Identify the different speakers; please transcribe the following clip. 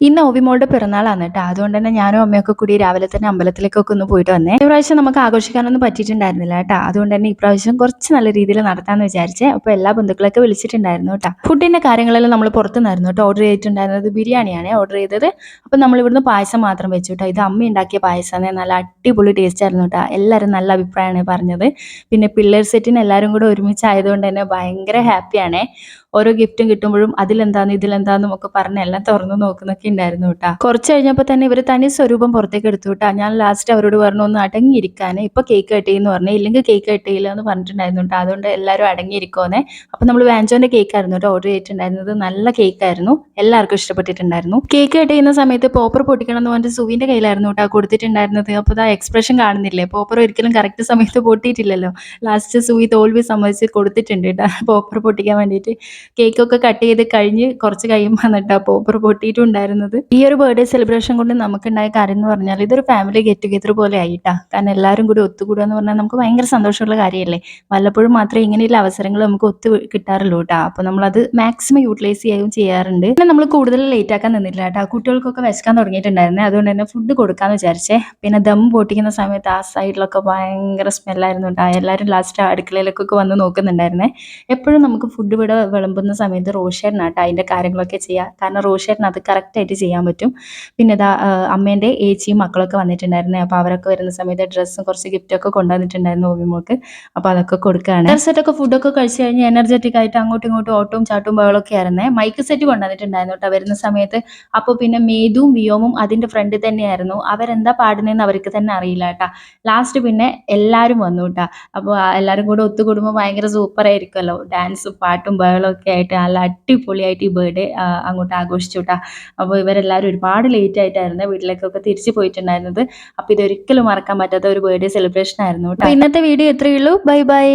Speaker 1: ഇന്ന് ഓവിമോളുടെ പിറന്നാളാണ് കേട്ടോ. അതുകൊണ്ട് തന്നെ ഞാനും അമ്മയൊക്കെ കൂടി രാവിലെ തന്നെ അമ്പലത്തിലേക്കൊക്കെ ഒന്ന് പോയിട്ട് വന്നേ. ഇപ്രാവശ്യം നമുക്ക് ആഘോഷിക്കാനൊന്നും പറ്റിയിട്ടുണ്ടായിരുന്നില്ല കേട്ടോ. അതുകൊണ്ട് തന്നെ ഇപ്രാവശ്യം കുറച്ച് നല്ല രീതിയിൽ നടത്താമെന്ന് വിചാരിച്ചേ. അപ്പോൾ എല്ലാ ബന്ധുക്കളൊക്കെ വിളിച്ചിട്ടുണ്ടായിരുന്നു കേട്ടോ. ഫുഡിന്റെ കാര്യങ്ങളെല്ലാം നമ്മൾ പുറത്തുനിന്നായിരുന്നു കേട്ടോ ഓർഡർ ചെയ്തിട്ടുണ്ടായിരുന്നത്. ബിരിയാണിയാണ് ഓർഡർ ചെയ്തത്. അപ്പം നമ്മൾ ഇവിടുന്ന് പായസം മാത്രം വെച്ചു കേട്ടോ. ഇത് അമ്മ ഉണ്ടാക്കിയ പായസമാണ്. നല്ല അടിപൊളി ടേസ്റ്റ് ആയിരുന്നു കേട്ടോ. എല്ലാവരും നല്ല അഭിപ്രായമാണ് പറഞ്ഞത്. പിന്നെ പിള്ളേർ സെറ്റിന് എല്ലാവരും കൂടെ ഒരുമിച്ചായതുകൊണ്ട് തന്നെ ഭയങ്കര ഹാപ്പിയാണേ. ഓരോ ഗിഫ്റ്റും കിട്ടുമ്പോഴും അതിലെന്താന്ന് ഇതിലെന്താന്നും ഒക്കെ പറഞ്ഞ് എല്ലാം തുറന്നു നോക്കുന്നൊക്കെ ഉണ്ടായിരുന്നു കേട്ടോ. കുറച്ച് കഴിഞ്ഞപ്പോൾ തന്നെ ഇവർ തനി സ്വരൂപം പുറത്തേക്ക് എടുത്തു കേട്ടോ. ഞാൻ ലാസ്റ്റ് അവരോട് പറഞ്ഞു ഒന്ന് അടങ്ങിയിരിക്കാൻ, ഇപ്പൊ കേക്ക് കട്ട് ചെയ്യുന്നു പറഞ്ഞു, ഇല്ലെങ്കിൽ കേക്ക് കട്ട് ചെയ്യില്ല എന്ന് പറഞ്ഞിട്ടുണ്ടായിരുന്നു കേട്ടോ. അതുകൊണ്ട് എല്ലാവരും അടങ്ങിയിരിക്കുമെന്നേ. അപ്പൊ നമ്മൾ വാഞ്ചോന്റെ കേക്ക് ആയിരുന്നു കേട്ടോ ഓർഡർ ചെയ്തിട്ടുണ്ടായിരുന്നത്. നല്ല കേക്ക് ആയിരുന്നു, എല്ലാവർക്കും ഇഷ്ടപ്പെട്ടിട്ടുണ്ടായിരുന്നു. കേക്ക് കട്ട് ചെയ്യുന്ന സമയത്ത് പോപ്പർ പൊട്ടിക്കണം എന്ന് പറഞ്ഞിട്ട് സുവിന്റെ കയ്യിലായിരുന്നു കേട്ടോ കൊടുത്തിട്ടുണ്ടായിരുന്നത്. അപ്പോൾ ആ എക്സ്പ്രഷൻ കാണുന്നില്ലേ, പോപ്പർ ഒരിക്കലും കറക്റ്റ് സമയത്ത് പൊട്ടിയിട്ടില്ലല്ലോ. ലാസ്റ്റ് സുവി തോൽവി സമ്മതിച്ച് കൊടുത്തിട്ടുണ്ട് കേട്ടോ പോപ്പർ പൊട്ടിക്കാൻ വേണ്ടിയിട്ട്. കേക്കൊക്കെ കട്ട് ചെയ്ത് കഴിഞ്ഞ് കുറച്ച് കഴിയുമ്പോൾ എന്നിട്ട് ആ പോപ്പർ പൊട്ടിയിട്ടുണ്ടായിരുന്നത്. ഈ ഒരു ബർത്ത്ഡേ സെലിബ്രേഷൻ കൊണ്ട് നമുക്കുണ്ടായ കാര്യം എന്ന് പറഞ്ഞാൽ ഇതൊരു ഫാമിലി ഗെറ്റ് ടുഗെദർ പോലെ ആയിട്ടാ. കാരണം എല്ലാവരും കൂടി ഒത്തുകൂടുക എന്ന് പറഞ്ഞാൽ നമുക്ക് ഭയങ്കര സന്തോഷമുള്ള കാര്യമല്ലേ. വല്ലപ്പോഴും മാത്രമേ ഇങ്ങനെയുള്ള അവസരങ്ങൾ നമുക്ക് ഒത്തു കിട്ടാറുള്ളൂ കേട്ടോ. അപ്പോൾ നമ്മളത് മാക്സിമം യൂട്ടിലൈസ് ചെയ്യുകയും ചെയ്യാറുണ്ട്. പിന്നെ നമ്മൾ കൂടുതൽ ലേറ്റ് ആക്കാൻ നിന്നില്ല കേട്ടോ. കുട്ടികൾക്കൊക്കെ വിശക്കാൻ തുടങ്ങിയിട്ടുണ്ടായിരുന്നേ. അതുകൊണ്ട് തന്നെ ഫുഡ് കൊടുക്കാമെന്ന് വിചാരിച്ചേ. പിന്നെ ദം പൊട്ടിക്കുന്ന സമയത്ത് ആ സൈഡിലൊക്കെ ഭയങ്കര സ്മെല്ലായിരുന്നു കേട്ടോ. എല്ലാവരും ലാസ്റ്റ് അടുക്കളയിലേക്കൊക്കെ വന്ന് നോക്കുന്നുണ്ടായിരുന്നേ. എപ്പോഴും നമുക്ക് ഫുഡ് ഇവിടെ വിളമ്പുന്ന സമയത്ത് റോഷേട്ടനാട്ടോ അതിൻ്റെ കാര്യങ്ങളൊക്കെ ചെയ്യുക. കാരണം റോഷേട്ടൻ അത് കറക്റ്റായിട്ട് ചെയ്യാൻ പറ്റും. പിന്നെ ഇതാ അമ്മേൻ്റെ ഏച്ചിയും മക്കളൊക്കെ വന്നിട്ടുണ്ടായിരുന്നേ. അപ്പോൾ അവരൊക്കെ വരുന്ന സമയത്ത് ഡ്രസ്സും കുറച്ച് ഗിഫ്റ്റൊക്കെ കൊണ്ടുവന്നിട്ടുണ്ടായിരുന്നു ഓവിമോൾക്ക്. അപ്പോൾ അതൊക്കെ കൊടുക്കുകയാണ്. സെറ്റൊക്കെ ഫുഡൊക്കെ കഴിച്ച് കഴിഞ്ഞ് എനർജറ്റിക് ആയിട്ട് അങ്ങോട്ടും ഇങ്ങോട്ടും ഓട്ടവും ചാട്ടവും ബഹളമൊക്കെ ആയിരുന്നേ. മൈക്ക് സെറ്റ് കൊണ്ടുവന്നിട്ടുണ്ടായിരുന്നു കേട്ടോ വരുന്ന സമയത്ത്. അപ്പോൾ പിന്നെ മേതുവും വിയോമും അതിൻ്റെ ഫ്രണ്ടിൽ തന്നെയായിരുന്നു. അവരെന്താ പാടുന്നതെന്ന് അവർക്ക് തന്നെ അറിയില്ല കേട്ടോ. ലാസ്റ്റ് പിന്നെ എല്ലാവരും വന്നു കേട്ടോ. അപ്പോൾ എല്ലാവരും കൂടെ ഒത്തുകൂടുമ്പോൾ ഭയങ്കര സൂപ്പർ ആയിരിക്കുമല്ലോ. ഡാൻസും പാട്ടും ബഹളവും ഒക്കെ ആയിട്ട് നല്ല അടിപൊളിയായിട്ട് ഈ ബർത്ത്ഡേ അങ്ങോട്ട് ആഘോഷിച്ചു കേട്ടോ. അപ്പോൾ ഇവരെല്ലാവരും ഒരുപാട് ലേറ്റ് ആയിട്ടായിരുന്നു വീട്ടിലേക്കൊക്കെ തിരിച്ചു പോയിട്ടുണ്ടായിരുന്നത്. അപ്പോൾ ഇതൊരിക്കലും മറക്കാൻ പറ്റാത്ത ഒരു ബർത്ത്ഡേ സെലിബ്രേഷൻ ആയിരുന്നു കേട്ടോ. ഇന്നത്തെ വീഡിയോ ഇത്രയേ ഉള്ളൂ. Bye bye.